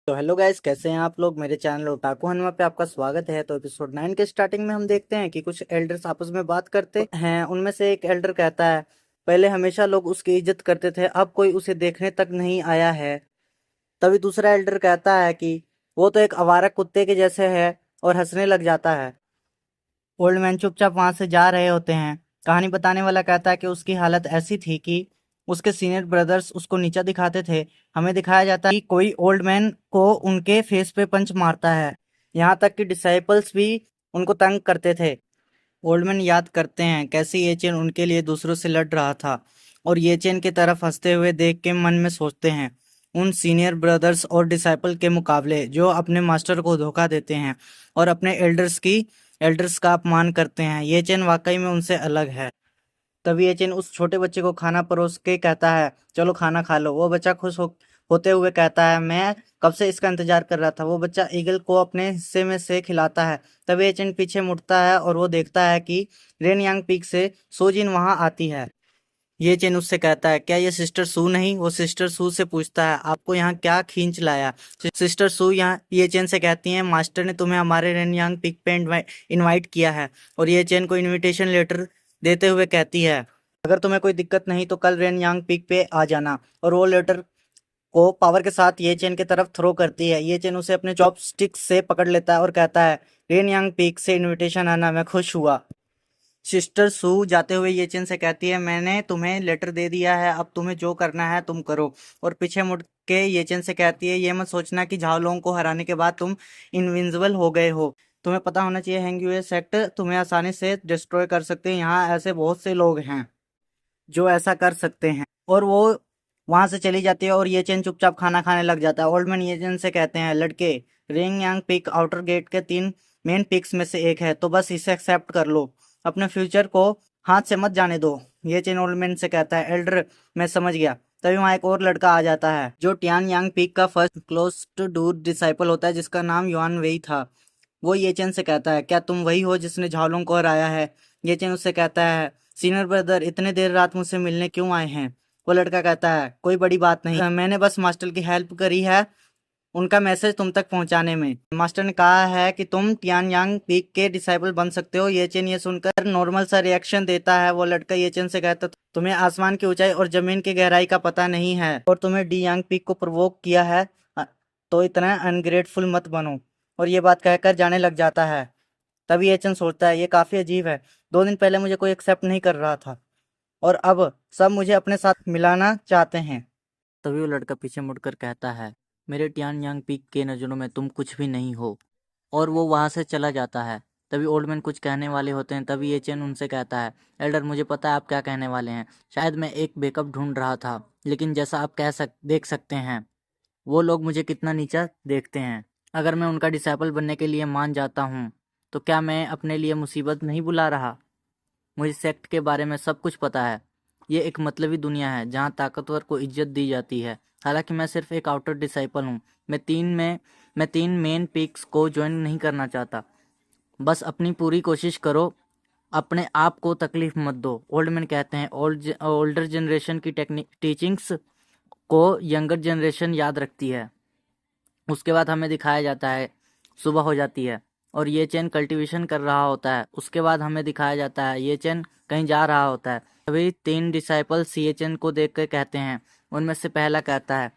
तो hello guys, कैसे हैं आप लोग। मेरे चैनल ओटाकू हनुमा पे आपका स्वागत है। तो एपिसोड 9 के स्टार्टिंग में हम देखते हैं कि कुछ एल्डर्स आपस में बात करते हैं। उनमें से एक एल्डर कहता है, पहले हमेशा लोग उसकी इज्जत करते थे, अब कोई उसे देखने तक नहीं आया है। तभी दूसरा एल्डर कहता है कि वो तो एक आवारा कुत्ते के जैसे है, और हंसने लग जाता है। ओल्ड मैन चुपचाप वहां से जा रहे होते हैं। कहानी बताने वाला कहता है कि उसकी हालत ऐसी थी कि उसके सीनियर ब्रदर्स उसको नीचा दिखाते थे। हमें दिखाया जाता है कि कोई ओल्ड मैन को उनके फेस पे पंच मारता है। यहाँ तक कि डिसाइपल्स भी उनको तंग करते थे। ओल्ड मैन याद करते हैं कैसे ये चेन उनके लिए दूसरों से लड़ रहा था, और ये चेन की तरफ हंसते हुए देख के मन में सोचते हैं उन सीनियर ब्रदर्स और डिसाइपल के मुकाबले जो अपने मास्टर को धोखा देते हैं और अपने एल्डर्स का अपमान करते हैं, ये चेन वाकई में उनसे अलग है। तभी एचेन उस छोटे बच्चे को खाना परोस के कहता है, चलो खाना खा लो। वो बच्चा होते हुए कहता है, मैं कब से इसका इंतजार कर रहा था। वो बच्चा ईगल को अपने हिस्से में से खिलाता है। तभी एचेन पीछे मुड़ता है और वो देखता है कि रेन यांग पीक से सोजिन वहां आती है। ये चेन उससे कहता है, क्या ये सिस्टर सू नहीं। वो सिस्टर सू से पूछता है, आपको यहाँ क्या खींच लाया। सिस्टर सू यहाँ ये चेन से कहती हैं, मास्टर ने तुम्हें हमारे रेनयांग पिक पे इनवाइट किया है। और ये चेन को इनविटेशन लेटर देते हुए कहती है, अगर तुम्हें कोई दिक्कत नहीं तो कल रेनयांग पिक पे आ जाना। और वो लेटर को पावर के साथ ये चेन की तरफ थ्रो करती है। ये चेन उसे अपने चॉपस्टिक से पकड़ लेता है और कहता है, रेनयांग पीक से इनविटेशन आना, मैं खुश हुआ। सिस्टर सू जाते हुए ये चेन से कहती है, मैंने तुम्हें लेटर दे दिया है, अब तुम्हें जो करना है तुम करो। और पीछे मुड़ के ये चेन से कहती है, ये मत सोचना कि झाओलोंग को हराने के बाद तुम इनविंसिबल हो गए हो। तुम्हें पता होना चाहिए हैंगयुए सेक्ट तुम्हें आसानी से डिस्ट्रॉय कर सकते हैं। यहाँ ऐसे बहुत से लोग हैं जो ऐसा कर सकते हैं। और वो वहां से चली जाती है और ये चेन चुपचाप खाना खाने लग जाता है। ओल्ड मैन ये चेन से कहते हैं, लड़के, रिंग यांग पिक आउटर गेट के 3 मेन पिक्स में से एक है, तो बस इसे एक्सेप्ट कर लो। अपने फ्यूचर को हाथ से मत जाने दो। ये चेन ओल्ड मैन से कहता है, एल्डर, मैं समझ गया। तभी वहां एक और लड़का आ जाता है जो टियान यांग पीक का फर्स्ट क्लोज्ड डूर डिसाइपल होता है, जिसका नाम युआन वेई था। वो ये चेन से कहता है, क्या तुम वही हो जिसने झाओलोंग को हराया है। ये चेन उससे कहता है, सीनियर ब्रदर, इतने देर रात मुझसे मिलने क्यों आए हैं। वो लड़का कहता है, कोई बड़ी बात नहीं, मैंने बस मास्टर की हेल्प करी है उनका मैसेज तुम तक पहुंचाने में। मास्टर ने कहा है कि तुम तियानयांग पीक के डिसाइपल बन सकते हो। ये चेन ये सुनकर नॉर्मल सा रिएक्शन देता है। वो लड़का ये चेन से कहता, तुम्हें आसमान की ऊंचाई और जमीन की गहराई का पता नहीं है, और तुम्हें डी यांग पीक को प्रोवोक किया है, तो इतना अनग्रेटफुल मत बनो। और ये बात कहकर जाने लग जाता है। तभी एचन सोचता है, ये काफी अजीब है। 2 दिन पहले मुझे कोई एक्सेप्ट नहीं कर रहा था, और अब सब मुझे अपने साथ मिलाना चाहते हैं। तभी वो लड़का पीछे मुड़कर कहता है, मेरे टियान यांग पीक के नज़रों में तुम कुछ भी नहीं हो। और वो वहां से चला जाता है। तभी ओल्ड मैन कुछ कहने वाले होते हैं। तभी ये चेन उनसे कहता है, एल्डर, मुझे पता है आप क्या कहने वाले हैं। शायद मैं एक बैकअप ढूंढ रहा था, लेकिन जैसा आप देख सकते हैं, वो लोग मुझे कितना नीचा देखते हैं। अगर मैं उनका डिसाइपल बनने के लिए मान जाता हूँ, तो क्या मैं अपने लिए मुसीबत नहीं बुला रहा। मुझे सेक्ट के बारे में सब कुछ पता है। ये एक मतलबी दुनिया है जहाँ ताकतवर को इज्जत दी जाती है। हालांकि मैं सिर्फ एक आउटर डिसाइपल हूँ। मैं तीन मेन पीक्स को ज्वाइन नहीं करना चाहता। बस अपनी पूरी कोशिश करो, अपने आप को तकलीफ मत दो। ओल्ड मैन कहते हैं, ओल्डर जनरेशन की टीचिंग्स को यंगर जनरेशन याद रखती है। उसके बाद हमें दिखाया जाता है, सुबह हो जाती है और ये चेन कल्टीवेशन कर रहा होता है। उसके बाद हमें दिखाया जाता है ये चेन कहीं जा रहा होता है। तभी 3 डिसाइपल्स ये चेन को देख कर कहते हैं, उनमें से पहला कहता है,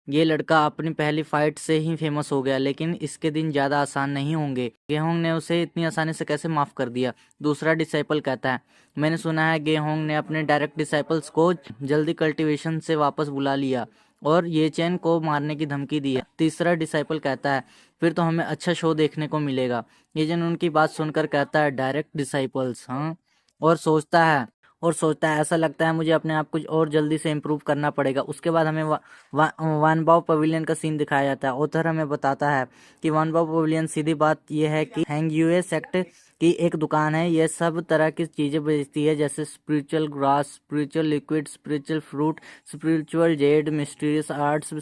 ये लड़का अपनी पहली फाइट से ही फेमस हो गया, लेकिन इसके दिन ज़्यादा आसान नहीं होंगे। गेहोंग ने उसे इतनी आसानी से कैसे माफ़ कर दिया। दूसरा डिसाइपल कहता है, मैंने सुना है गेहोंग ने अपने डायरेक्ट डिसाइपल्स को जल्दी कल्टीवेशन से वापस बुला लिया और ये चेन को मारने की धमकी दी है। तीसरा डिसाइपल कहता है, फिर तो हमें अच्छा शो देखने को मिलेगा। ये चेन उनकी बात सुनकर कहता है, डायरेक्ट डिसाइपल्स, हाँ। और सोचता है ऐसा लगता है मुझे अपने आप कुछ और जल्दी से इम्प्रूव करना पड़ेगा। उसके बाद हमें वानबाओ पवेलियन का सीन दिखाया जाता है। ऑथर हमें बताता है कि वानबाओ पवेलियन सीधी बात यह है कि हैंगयुए सेक्ट की एक दुकान है। ये सब तरह की चीज़ें बेचती है, जैसे spiritual grass, spiritual liquid, spiritual fruit, spiritual Z, mysterious arts,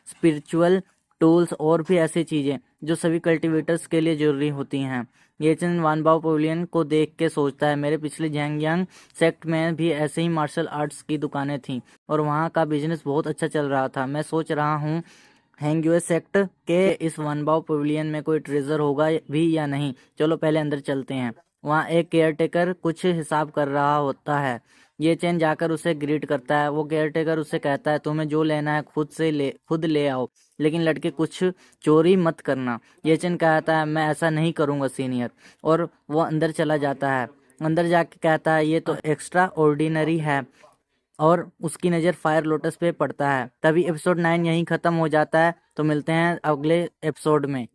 spiritual tools और भी ऐसी चीज़ें जो सभी कल्टीवेटर्स के लिए जरूरी होती हैं। ये चंद वानबाओ पवेलियन को देख के सोचता है, मेरे पिछले जैंगयांग सेक्ट में भी ऐसे ही मार्शल आर्ट्स की दुकानें थीं और वहाँ का बिजनेस बहुत अच्छा चल रहा था। मैं सोच रहा हूँ हैंगवे सेक्ट के इस वनबाव पवेलियन में कोई ट्रेजर होगा भी या नहीं। चलो पहले अंदर चलते हैं। वहाँ एक केयरटेकर कुछ हिसाब कर रहा होता है। ये चेन जाकर उसे ग्रीट करता है। वो केयरटेकर उसे कहता है तुम्हें जो लेना है खुद ले आओ, लेकिन लड़के कुछ चोरी मत करना। ये चेन कहता है मैं ऐसा नहीं करूँगा सीनियर, और वो अंदर चला जाता है। अंदर जाके कहता है ये तो एक्स्ट्रा ऑर्डिनरी है, और उसकी नज़र फायर लोटस पे पड़ता है। तभी एपिसोड 9 यहीं ख़त्म हो जाता है। तो मिलते हैं अगले एपिसोड में।